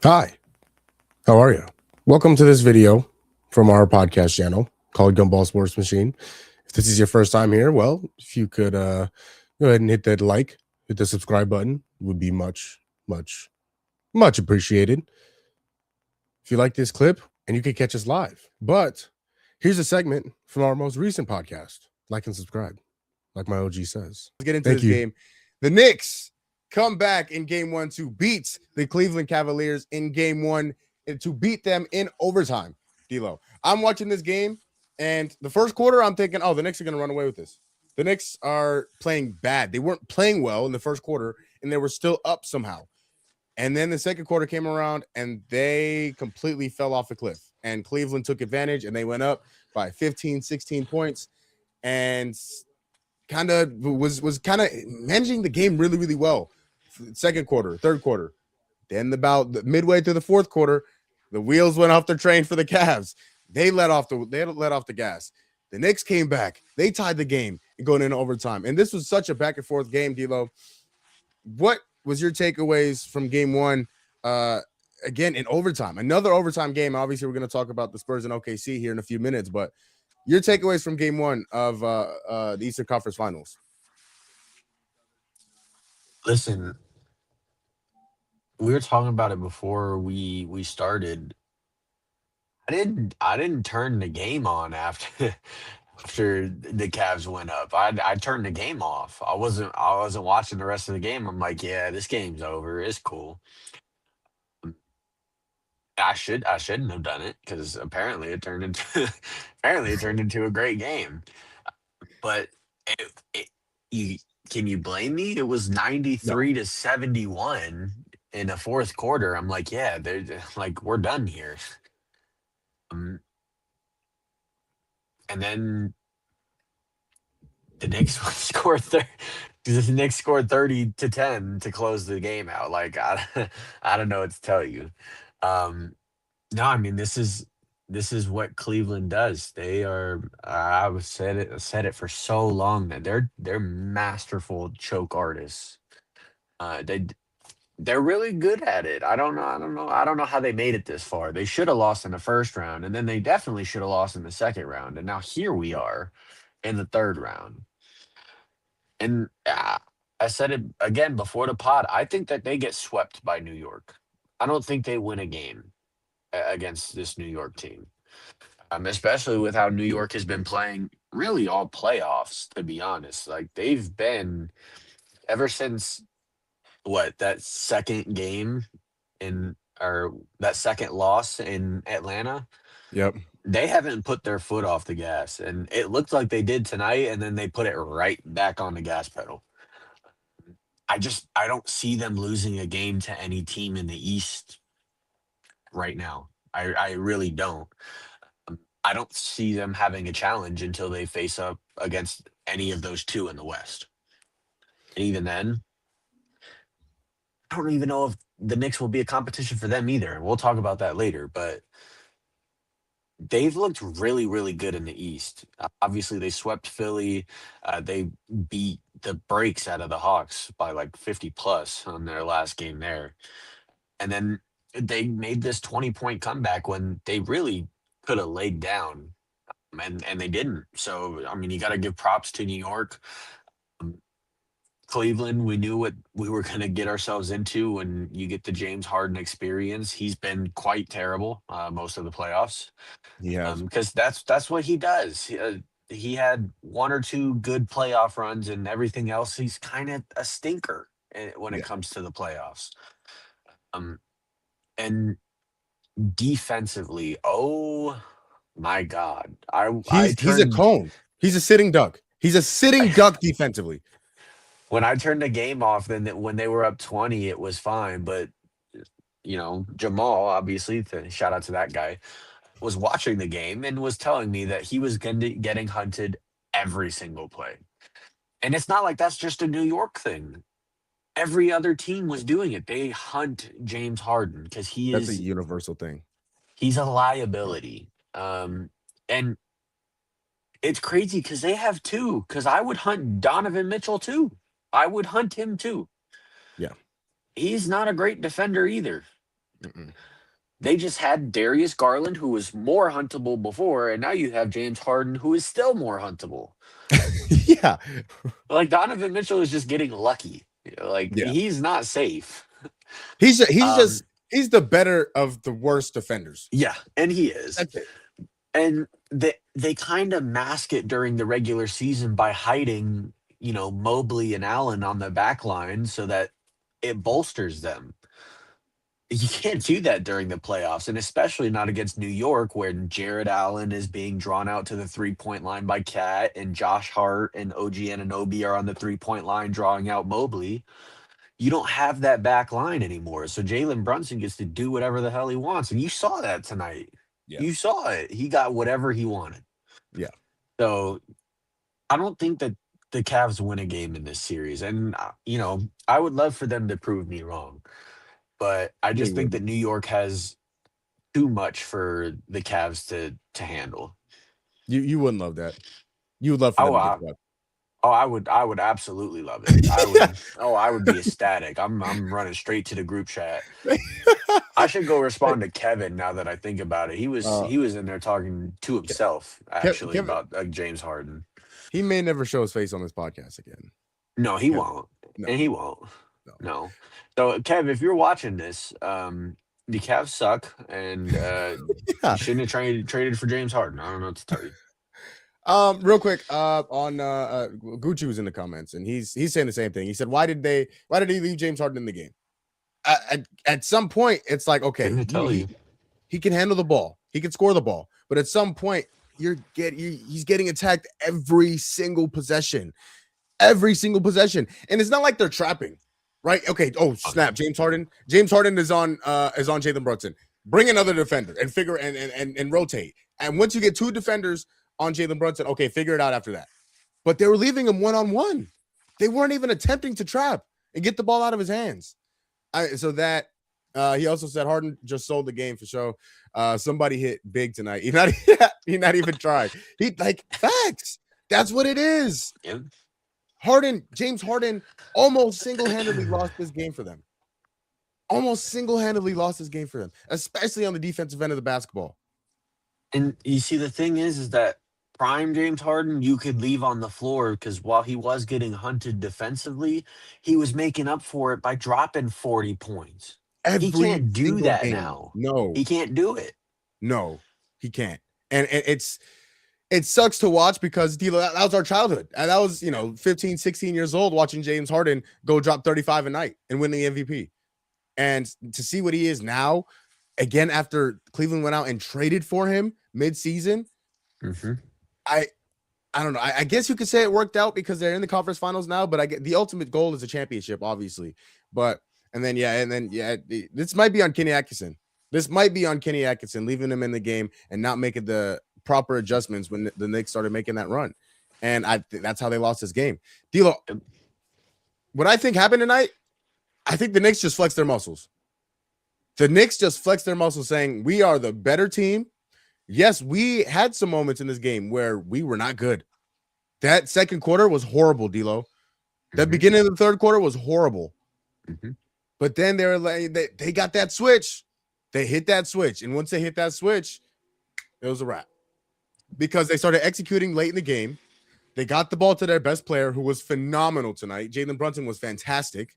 Hi, how are you? Welcome to this video from our podcast channel called Gumball Sports Machine. If this is your first time here, well, if you could go ahead and hit that like, hit the subscribe button, it would be much appreciated. If you like this clip, and you can catch us live. But here's a segment from our most recent podcast. Like and subscribe, like my OG says. Let's get into Thank this you. game. The Knicks come back in game one to beat the Cleveland Cavaliers in game one and to beat them in overtime. D-Lo. I'm watching this game, and the first quarter, I'm thinking, oh, the Knicks are going to run away with this. The Knicks are playing bad. They weren't playing well in the first quarter, and they were still up somehow. And then the second quarter came around, and they completely fell off the cliff. And Cleveland took advantage, and they went up by 15, 16 points, and kind of was kind of managing the game really well. Second quarter, third quarter. Then about midway through the fourth quarter, the wheels went off the train for the Cavs. They let off the gas. The Knicks came back. They tied the game and going into overtime. And this was such a back and forth game, D'Lo. What was your takeaways from game one? Again, in overtime, another overtime game. Obviously, we're going to talk about the Spurs and OKC here in a few minutes, but your takeaways from game one of the Eastern Conference Finals. Listen, we were talking about it before we started. I didn't turn the game on after after the Cavs went up. I turned the game off. I wasn't watching the rest of the game. I'm like, yeah, this game's over. It's cool. I shouldn't have done it because apparently it turned into apparently it turned into a great game. But it you can you blame me? It was No. 93-71 in the fourth quarter. I'm like, yeah, they're like we're done here. Um, and then the Knicks scored the Knicks scored 30-10 to close the game out. Like I don't know what to tell you. Um, no, I mean this is what Cleveland does. They are I've said it for so long that they're masterful choke artists. They they're really good at it. I don't know how they made it this far. They should have lost in the first round, and then they definitely should have lost in the second round. And now here we are in the third round. And I said it again before the pod. I think that they get swept by New York. I don't think they win a game against this New York team, especially with how New York has been playing really all playoffs, to be honest. Like they've been ever since what that second game in or that second loss in Atlanta, Yep. they haven't put their foot off the gas. And it looked like they did tonight, and then they put it right back on the gas pedal. I don't see them losing a game to any team in the East right now. I really don't. I don't see them having a challenge until they face up against any of those two in the West. And even then, I don't even know if the Knicks will be a competition for them either. And we'll talk about that later. But they've looked really good in the East. Obviously, they swept Philly. They beat the brakes out of the Hawks by like 50 plus on their last game there. And then they made this 20-point comeback when they really could have laid down, and they didn't. So, I mean, you got to give props to New York. Um, Cleveland, we knew what we were going to get ourselves into when you get the James Harden experience. He's been quite terrible most of the playoffs. He has. Because that's what he does. He had one or two good playoff runs, and everything else, he's kind of a stinker when it Yeah. comes to the playoffs. Um, and defensively, oh my God, I He's a turned cone. He's a sitting duck. He's a sitting duck defensively. when I turned the game off. Then when they were up 20, it was fine. But Jamal, obviously, shout out to that guy, was watching the game and was telling me that he was getting hunted every single play. And it's not like that's just a New York thing. Every other team was doing it. They hunt James Harden because That's a universal thing. he's a liability. And it's crazy because they have two. Because I would hunt Donovan Mitchell too. I would hunt him too. Yeah. He's not a great defender either. Mm-mm. They just had Darius Garland, who was more huntable before, and now you have James Harden, who is still more huntable. Yeah. Like Donovan Mitchell is just getting lucky. Like Yeah. he's not safe. He's Um, just he's the better of the worst defenders. yeah, and he is. That's it. And they kind of mask it during the regular season by hiding, Mobley and Allen on the back line so that it bolsters them. You can't do that during the playoffs, and especially not against New York, where Jared Allen is being drawn out to the 3-point line by Cat, and Josh Hart and OG Anunoby are on the 3-point line drawing out Mobley. You don't have that back line anymore. So Jalen Brunson gets to do whatever the hell he wants. And you saw that tonight. Yeah. You saw it. He got whatever he wanted. Yeah. So I don't think that the Cavs win a game in this series. And, I would love for them to prove me wrong. But I They just think would. that New York has too much for the Cavs to handle. You wouldn't love that. You would love for them Oh, to get I, swept. I would absolutely love it. I would be ecstatic. I'm running straight to the group chat. I should go respond to Kevin now that I think about it. He was Uh, he was in there talking to himself actually Kevin, about James Harden. he may never show his face on this podcast again. No, he Kevin. won't. No. And he won't. No. No. So Kev, if you're watching this, the Cavs suck and Yeah. you shouldn't have traded for James Harden. I don't know what to tell you. Real quick, on Gucci was in the comments and he's saying the same thing. He said, why did he leave James Harden in the game? At some point, it's like, okay, Didn't I tell you? he can handle the ball, he can score the ball, but at some point, he's getting attacked every single possession, and it's not like they're trapping, right? Okay, oh snap, James Harden is on Jalen Brunson. Bring another defender and figure and rotate. And once you get two defenders on Jalen Brunson, okay, figure it out after that. But they were leaving him one-on-one. They weren't even attempting to trap and get the ball out of his hands. He also said Harden just sold the game for show. Somebody hit big tonight. He not even trying. He like facts. That's what it is. Yeah. James Harden almost single-handedly lost this game for them. Especially on the defensive end of the basketball. And you see, the thing is that prime James Harden, you could leave on the floor because while he was getting hunted defensively, he was making up for it by dropping 40 points. He can't do that game. now. No, he can't do it. No, he can't. And it sucks to watch because that was our childhood. And that was, 15, 16 years old watching James Harden go drop 35 a night and win the MVP. And to see what he is now, again, after Cleveland went out and traded for him mid-season, I don't know. I guess you could say it worked out because they're in the conference finals now, but I get the ultimate goal is a championship, obviously. This might be on Kenny Atkinson. Leaving him in the game and not making the proper adjustments when the Knicks started making that run. And that's how they lost this game. D'Lo, what I think happened tonight, I think the Knicks just flexed their muscles. Saying we are the better team. Yes, we had some moments in this game where we were not good. That second quarter was horrible, D'Lo. That beginning of the third quarter was horrible. But then they were like, they got that switch. They hit that switch. And once they hit that switch, it was a wrap. Because they started executing late in the game. They got the ball to their best player, who was phenomenal tonight. Jalen Brunson was fantastic.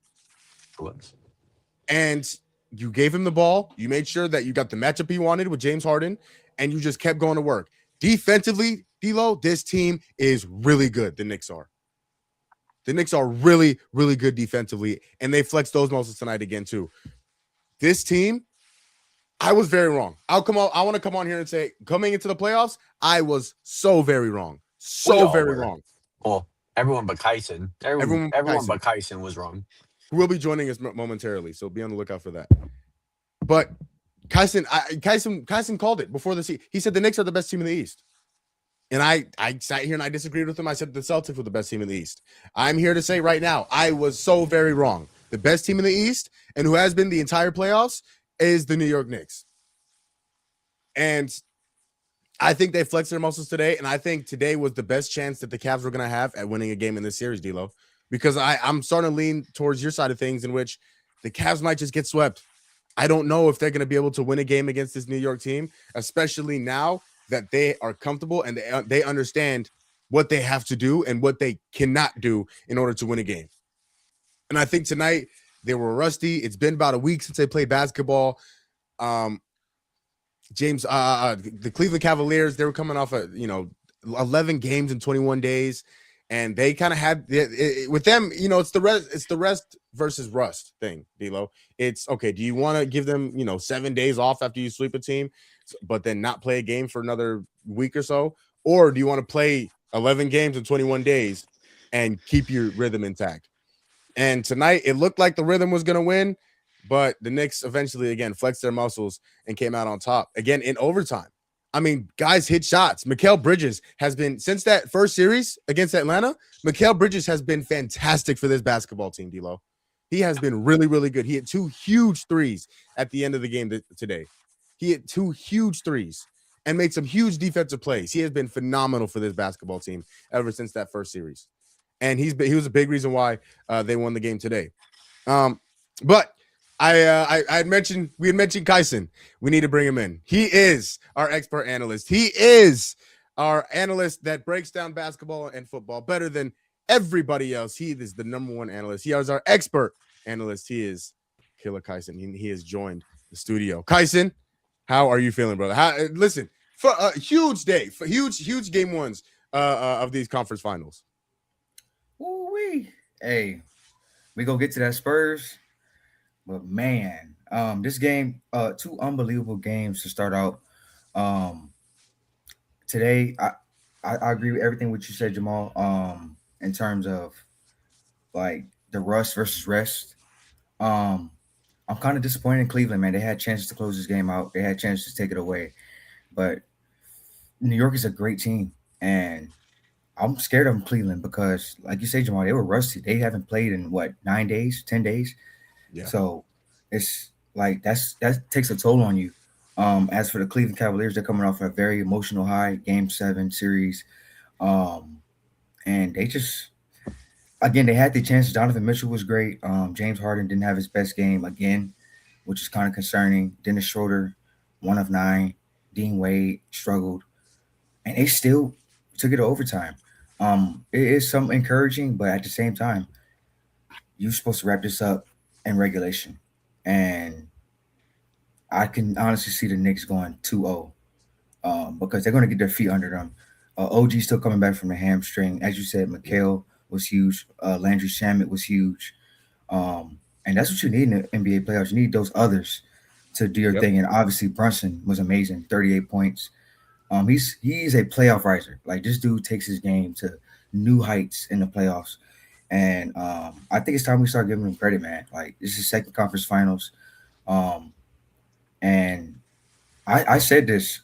And you gave him the ball. You made sure that you got the matchup he wanted with James Harden, and you just kept going to work. Defensively, D'Lo, this team is really good. The Knicks are. The Knicks are really, really good defensively, and they flexed those muscles tonight again too. This team, I was very wrong. I want to come on here and say, coming into the playoffs, I was so very wrong. Very wrong. Well, everyone but Kyson. Everyone but Kyson was wrong. Who will be joining us momentarily, so be on the lookout for that. But Kyson called it before the season. He said the Knicks are the best team in the East. And I sat here and I disagreed with him. I said the Celtics were the best team in the East. I'm here to say right now, I was so very wrong. The best team in the East, and who has been the entire playoffs, is the New York Knicks. And I think they flexed their muscles today, and I think today was the best chance that the Cavs were going to have at winning a game in this series, D'Lo. Because I'm starting to lean towards your side of things, in which the Cavs might just get swept. I don't know if they're going to be able to win a game against this New York team, especially now that they are comfortable and they understand what they have to do and what they cannot do in order to win a game. And I think tonight they were rusty. It's been about a week since they played basketball. The Cleveland Cavaliers, they were coming off 11 games in 21 days, and they kind of had with them, it's the rest versus rust thing, D'Lo. It's okay. Do you want to give them 7 days off after you sweep a team, but then not play a game for another week or so, or do you want to play 11 games in 21 days and keep your rhythm intact? And tonight it looked like the rhythm was going to win, but the Knicks eventually again flexed their muscles and came out on top again in overtime. I mean, guys hit shots. Mikal Bridges has been, since that first series against Atlanta, Mikal Bridges has been fantastic for this basketball team, D'Lo. He has been really, really good. He hit 2 huge threes at the end of the game today. He hit 2 huge threes and made some huge defensive plays. He has been phenomenal for this basketball team ever since that first series. And he was a big reason why they won the game today. But we had mentioned Kyson. We need to bring him in. He is our expert analyst. He is our analyst that breaks down basketball and football better than everybody else. He is the number one analyst. He is our expert analyst. He is Killer Kyson. He has joined the studio. Kyson, how are you feeling, brother? Listen, for a huge day, for huge game ones of these conference finals. Ooh-wee. Hey, we gonna get to that Spurs, but man, this game, 2 unbelievable games to start out. Today, I agree with everything what you said, Jamal. In terms of like the rust versus rest. I'm kind of disappointed in Cleveland, man. They had chances to close this game out. They had chances to take it away, but New York is a great team, and I'm scared of Cleveland because, like you say, Jamal, they were rusty. They haven't played in 9 days, 10 days. Yeah. So it's like that takes a toll on you. As for the Cleveland Cavaliers, they're coming off a very emotional high Game 7 series, and they just again they had the chances. Donovan Mitchell was great. James Harden didn't have his best game again, which is kind of concerning. Dennis Schroeder, 1 of 9. Dean Wade struggled, and they still took it to overtime. It is some encouraging, but at the same time, you're supposed to wrap this up in regulation. And I can honestly see the Knicks going 2-0 because they're going to get their feet under them. OG still coming back from the hamstring. As you said, Mikal was huge. Landry Shamet was huge. And that's what you need in the NBA playoffs. You need those others to do your thing. And obviously, Brunson was amazing, 38 points. He's a playoff riser. Like, this dude takes his game to new heights in the playoffs, and I think it's time we start giving him credit, man. Like, this is second conference finals, and I said this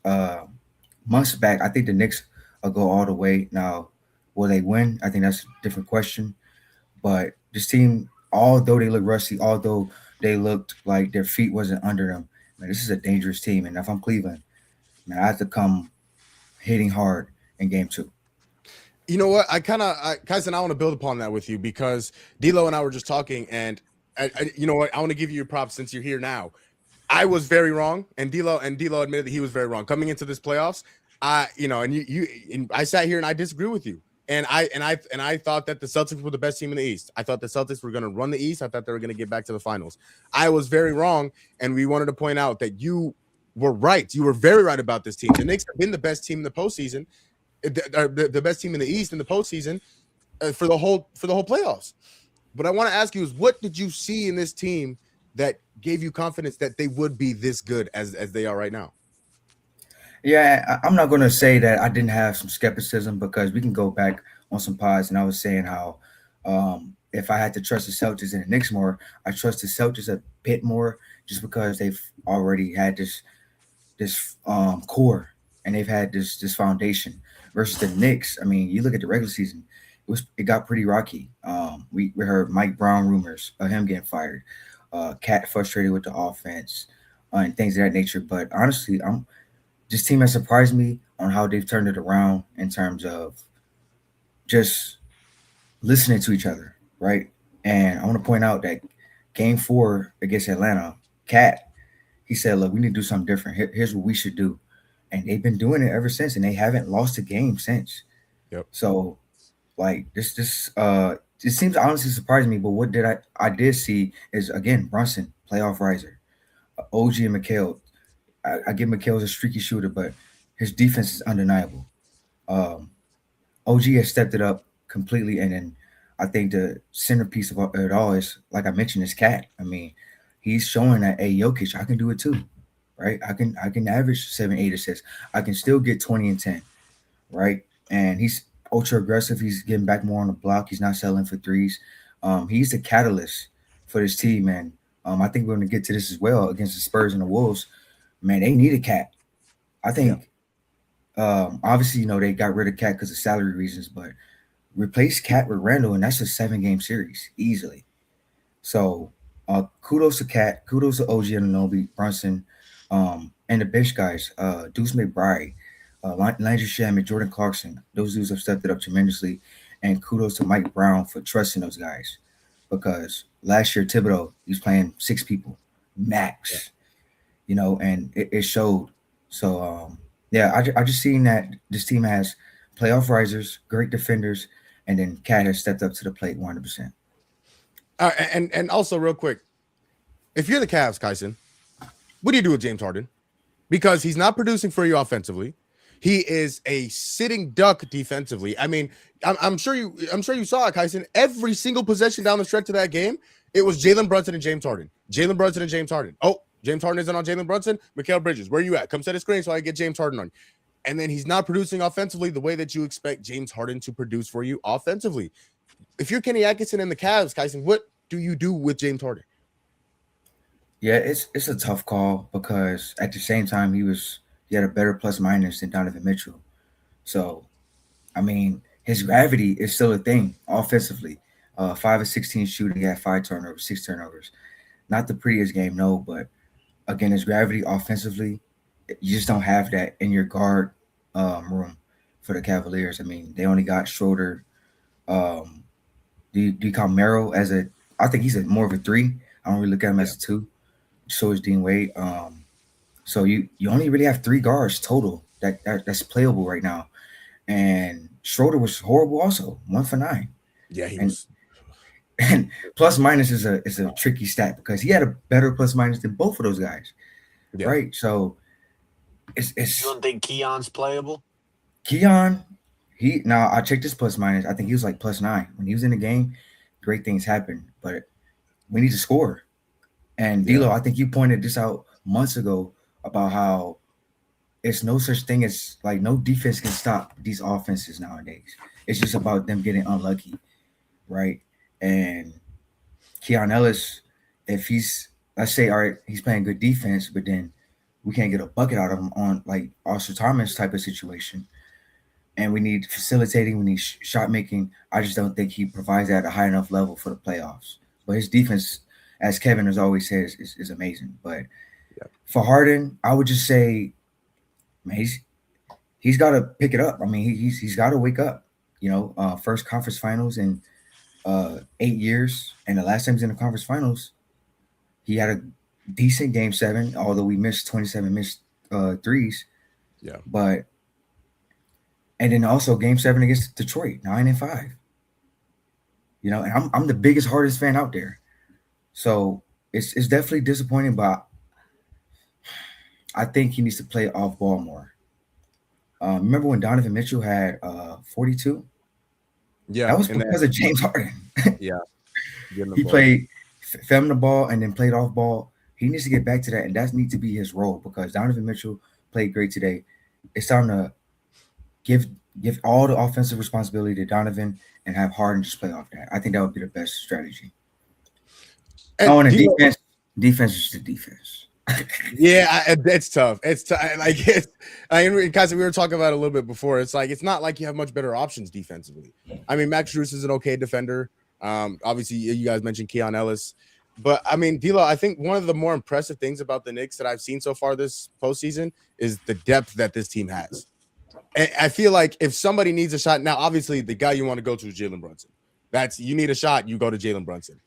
months back. I think the Knicks will go all the way. Now, will they win? I think that's a different question. But this team, although they look rusty, although they looked like their feet wasn't under them, man, this is a dangerous team. And if I'm Cleveland, man, I have to come hitting hard in game 2. You know what? Kyson, I want to build upon that with you because D'Lo and I were just talking, and you know what? I want to give you your props since you're here now. I was very wrong, and D'Lo admitted that he was very wrong coming into this playoffs. I sat here and I disagree with you, and I thought that the Celtics were the best team in the East. I thought the Celtics were going to run the East. I thought they were going to get back to the finals. I was very wrong, and we wanted to point out that you were right. You were very right about this team. The Knicks have been the best team in the postseason, the best team in the East in the postseason for the whole playoffs. But I want to ask you is what did you see in this team that gave you confidence that they would be this good as they are right now? Yeah, I'm not going to say that I didn't have some skepticism because we can go back on some pods and I was saying how if I had to trust the Celtics and the Knicks more, I trust the Celtics a bit more just because they've already had this core and they've had this foundation versus the Knicks. I mean, you look at the regular season, it got pretty rocky. We heard Mike Brown rumors of him getting fired, Cat frustrated with the offense and things of that nature. But honestly, this team has surprised me on how they've turned it around in terms of just listening to each other, right? And I want to point out that Game 4 against Atlanta, Cat he said, "Look, we need to do something different. Here's what we should do," and they've been doing it ever since, and they haven't lost a game since. Yep. So, like it seems honestly surprising me. But what I did see is again Brunson, playoff riser, OG and McHale. I give McHale's a streaky shooter, but his defense is undeniable. Um, OG has stepped it up completely, and then I think the centerpiece of it all is, like I mentioned, is Cat. I mean, he's showing that, hey, Jokic, I can do it too, right? I can average 7, 8 assists. I can still get 20 and 10, right? And he's ultra aggressive. He's getting back more on the block. He's not settling for threes. He's the catalyst for this team, and I think we're going to get to this as well against the Spurs and the Wolves. Man, they need a Cat. I think. Obviously, they got rid of Cat because of salary reasons, but replace Cat with Randall, and that's a 7-game series easily. So, kudos to Cat, kudos to OG Anunoby, Brunson, and the bench guys, Deuce McBride, Landry Shamet, Jordan Clarkson. Those dudes have stepped it up tremendously, and kudos to Mike Brown for trusting those guys, because last year Thibodeau, he was playing 6 people max, and it showed. So, I just seen that this team has playoff risers, great defenders, and then Cat has stepped up to the plate 100%. And also, real quick, if you're the Cavs, Kyson, what do you do with James Harden? Because he's not producing for you offensively. He is a sitting duck defensively. I mean, I'm sure you saw it, Kyson. Every single possession down the stretch of that game, it was Jalen Brunson and James Harden. Jalen Brunson and James Harden. Oh, James Harden isn't on Jalen Brunson. Mikal Bridges, where you at? Come set a screen so I get James Harden on you. And then he's not producing offensively the way that you expect James Harden to produce for you offensively. If you're Kenny Atkinson and the Cavs, Kyson, what do you do with James Harden? Yeah, it's a tough call, because at the same time he had a better plus minus than Donovan Mitchell. So, I mean, his gravity is still a thing offensively. 5 of 16 shooting, he had 5 turnovers, 6 turnovers. Not the prettiest game, no, but again, his gravity offensively, you just don't have that in your guard room for the Cavaliers. I mean, they only got Schroeder. Do you count Merrill as I think he's more of a 3. I don't really look at him as a 2. So is Dean Wade. So you only really have 3 guards total that's playable right now. And Schroeder was horrible also, 1 for 9. Yeah, he was. And plus minus is a tricky stat, because he had a better plus minus than both of those guys. Yeah. Right. So it's you don't think Keon's playable? Keon, I checked his plus minus. I think he was like plus 9. When he was in the game, great things happen, but we need to score. And D'Lo, I think you pointed this out months ago about how it's no such thing as, like, no defense can stop these offenses nowadays. It's just about them getting unlucky, right? And Keon Ellis, if let's say, all right, he's playing good defense, but then we can't get a bucket out of him on, like, Oscar Thomas type of situation, and we need facilitating, we need shot making. I just don't think he provides that at a high enough level for the playoffs. But his defense, as Kevin has always said, is amazing. But for Harden, I would just say, man, he's got to pick it up. I mean, he's got to wake up. First conference finals in 8 years, and the last time he was in the conference finals, he had a decent game 7, although we missed 27 missed threes. Yeah, and then also game 7 against Detroit, 9-5. And I'm the biggest, hardest fan out there. So it's definitely disappointing, but I think he needs to play off ball more. Remember when Donovan Mitchell had 42? Yeah, that was because of James Harden. Yeah, he played fed him the ball and then played off ball. He needs to get back to that, and that needs to be his role, because Donovan Mitchell played great today. It's time to give all the offensive responsibility to Donovan and have Harden just play off that. I think that would be the best strategy. And defense is the defense. Yeah, it's tough. It's like Kyson, we were talking about it a little bit before. It's like, it's not like you have much better options defensively. I mean, Max Strus is an okay defender. Obviously, you guys mentioned Keon Ellis, but I mean, D'Lo, I think one of the more impressive things about the Knicks that I've seen so far this postseason is the depth that this team has. And I feel like if somebody needs a shot now, obviously the guy you want to go to is Jalen Brunson. You need a shot, you go to Jalen Brunson.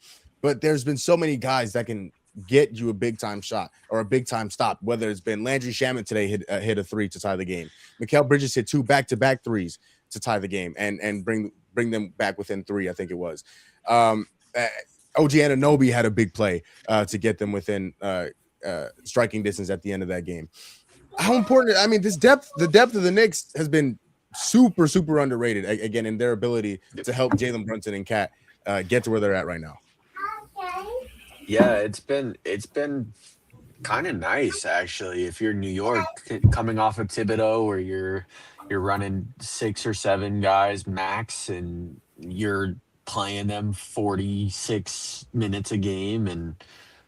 But there's been so many guys that can get you a big time shot or a big time stop. Whether it's been Landry Shamet today hit a 3 to tie the game. Mikal Bridges hit 2 back-to-back threes to tie the game and bring them back within 3. I think it was. OG Anunoby had a big play to get them within striking distance at the end of that game. How important? I mean, the depth of the Knicks has been super, super underrated again in their ability to help Jalen Brunson and Cat get to where they're at right now. Yeah, it's been kind of nice actually. If you're New York coming off of Thibodeau, where you're running 6 or 7 guys max, and you're playing them 46 minutes a game, and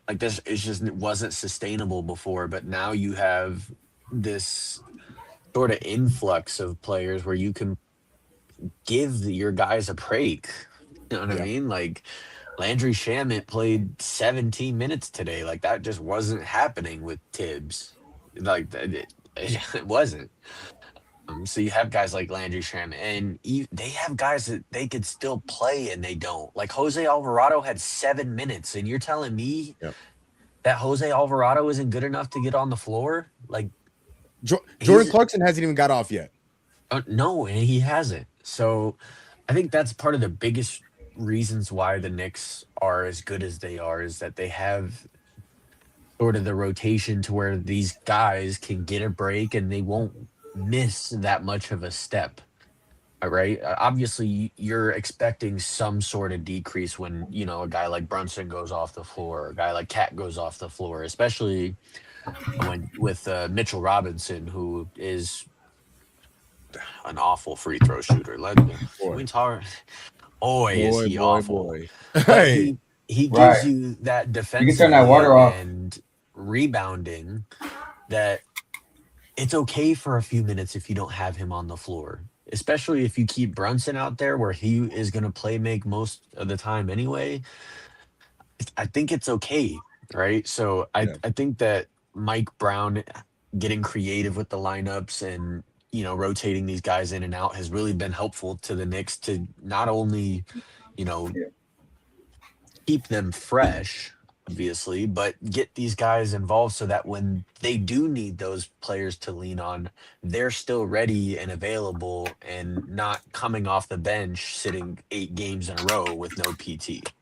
like this, it wasn't sustainable before. But now you have this sort of influx of players where you can give your guys a break. You know what I mean? Like Landry Shamet played 17 minutes today. Like that just wasn't happening with Tibbs. Like it wasn't. So you have guys like Landry Shamet, and they have guys that they could still play, and they don't. Like Jose Alvarado had 7 minutes, and you're telling me that Jose Alvarado isn't good enough to get on the floor? Like Jordan Clarkson hasn't even got off yet. No, and he hasn't. So I think that's part of the biggest reasons why the Knicks are as good as they are, is that they have sort of the rotation to where these guys can get a break and they won't miss that much of a step. All right. Obviously, you're expecting some sort of decrease when, a guy like Brunson goes off the floor, or a guy like Cat goes off the floor, especially with Mitchell Robinson, who is an awful free throw shooter. Is he awful? Hey, he gives you that defensive, you can turn that water off, and rebounding that it's okay for a few minutes if you don't have him on the floor, especially if you keep Brunson out there where he is going to make most of the time anyway. I think it's okay, right? So I think that Mike Brown getting creative with the lineups and rotating these guys in and out has really been helpful to the Knicks to not only keep them fresh, obviously, but get these guys involved so that when they do need those players to lean on, they're still ready and available and not coming off the bench sitting 8 games in a row with no PT.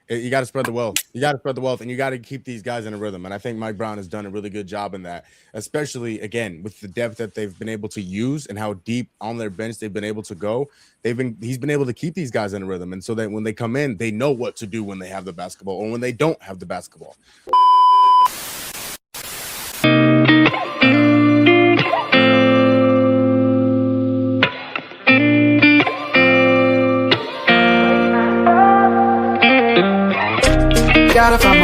You got to spread the wealth. You got to spread the wealth, and you got to keep these guys in a rhythm. And I think Mike Brown has done a really good job in that, especially again with the depth that they've been able to use and how deep on their bench they've been able to go. He's been able to keep these guys in a rhythm, and so that when they come in, they know what to do when they have the basketball or when they don't have the basketball. Gotta find